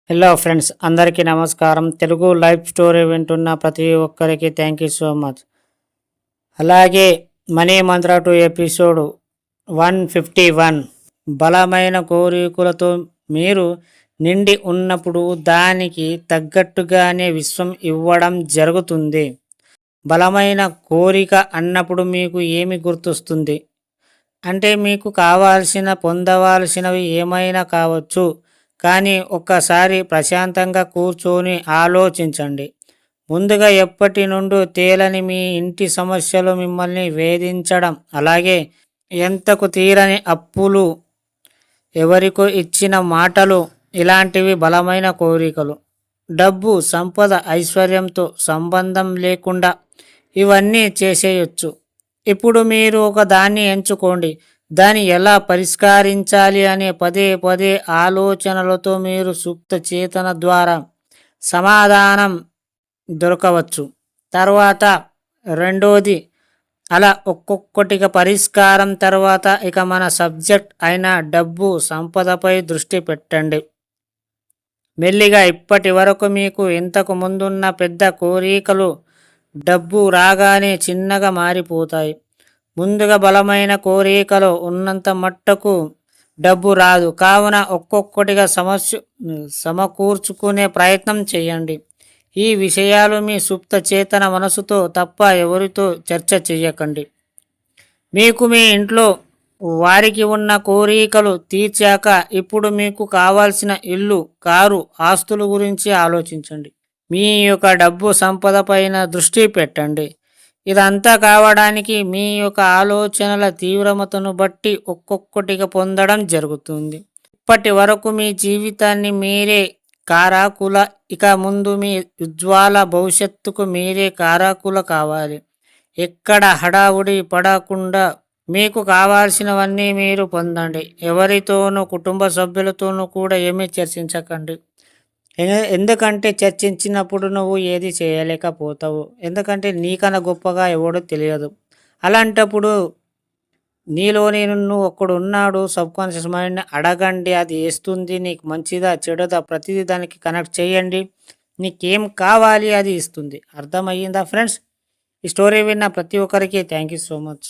Hello friends, అందరికీ నమస్కారం. Telugu life story వింటున్న ప్రతి ఒక్కరికి థ్యాంక్ యూ సో మచ్. అలాగే మనీ మంత్ర 2 ఎపిసోడ్ 151 బలమైన కోరికలతో మీరు నిండి ఉన్నప్పుడు దానికి తగ్గట్టుగానే విశ్వం ఇవ్వడం జరుగుతుంది. బలమైన కోరిక అన్నప్పుడు మీకు ఏమి గుర్తొస్తుంది అంటే మీకు కావాల్సిన పొందవలసినవి ఏమైనా కావచ్చు. కానీ ఒక్కసారి ప్రశాంతంగా కూర్చొని ఆలోచించండి. ముందుగా ఎప్పటి నుండి తేలని మీ ఇంటి సమస్యలు మిమ్మల్ని వేధించడం, అలాగే ఎంతకు తీరని అప్పులు, ఎవరికో ఇచ్చిన మాటలు, ఇలాంటివి బలమైన కోరికలు. డబ్బు, సంపద, ఐశ్వర్యంతో సంబంధం లేకుండా ఇవన్నీ చేసేయచ్చు. ఇప్పుడు మీరు ఒక దాన్ని ఎంచుకోండి. దాన్ని ఎలా పరిష్కరించాలి అనే పదే పదే ఆలోచనలతో మీరు సుప్త చేతన ద్వారా సమాధానం దొరకవచ్చు. తర్వాత రెండోది, అలా ఒక్కొక్కటిగా పరిష్కారం తర్వాత ఇక మన సబ్జెక్ట్ అయిన డబ్బు, సంపదపై దృష్టి పెట్టండి. మెల్లిగా ఇప్పటి వరకు మీకు ఇంతకు ముందున్న పెద్ద కోరికలు డబ్బు రాగానే చిన్నగా మారిపోతాయి. ముందుగా బలమైన కోరికలు ఉన్నంత మట్టుకు డబ్బు రాదు. కావున ఒక్కొక్కటిగా సమకూర్చుకునే ప్రయత్నం చేయండి. ఈ విషయాలు మీ సుప్త చేతన మనసుతో తప్ప ఎవరితో చర్చ చేయకండి. మీకు మీ ఇంట్లో వారికి ఉన్న కోరికలు తీర్చాక ఇప్పుడు మీకు కావాల్సిన ఇల్లు, కారు, ఆస్తుల గురించి ఆలోచించండి. మీ యొక్క డబ్బు, సంపద పైన దృష్టి పెట్టండి. ఇదంతా కావడానికి మీ యొక్క ఆలోచనల తీవ్రతను బట్టి ఒక్కొక్కటిగా పొందడం జరుగుతుంది. ఇప్పటి వరకు మీ జీవితాన్ని మీరే కారకుల, ఇక ముందు మీ ఉజ్వల భవిష్యత్తుకు మీరే కారకుల కావాలి. ఎక్కడ హడావుడి పడకుండా మీకు కావాల్సినవన్నీ మీరు పొందండి. ఎవరితోనూ, కుటుంబ సభ్యులతోనూ కూడా ఏమీ చర్చించకండి. ఎందుకంటే చర్చించినప్పుడు నువ్వు ఏది చేయలేకపోతావు. ఎందుకంటే నీకన్నా గొప్పగా ఎవడో తెలియదు. అలాంటప్పుడు నీలోని నువ్వు ఒక్కడు ఉన్నాడు, సబ్కాన్షియస్ మైండ్ని అడగండి. అది ఇస్తుంది. నీకు మంచిదా చెడుదా ప్రతిదీ దానికి కనెక్ట్ చేయండి. నీకేం కావాలి అది ఇస్తుంది. అర్థమయ్యిందా ఫ్రెండ్స్? ఈ స్టోరీ విన్న ప్రతి ఒక్కరికి థ్యాంక్ యూ సో మచ్.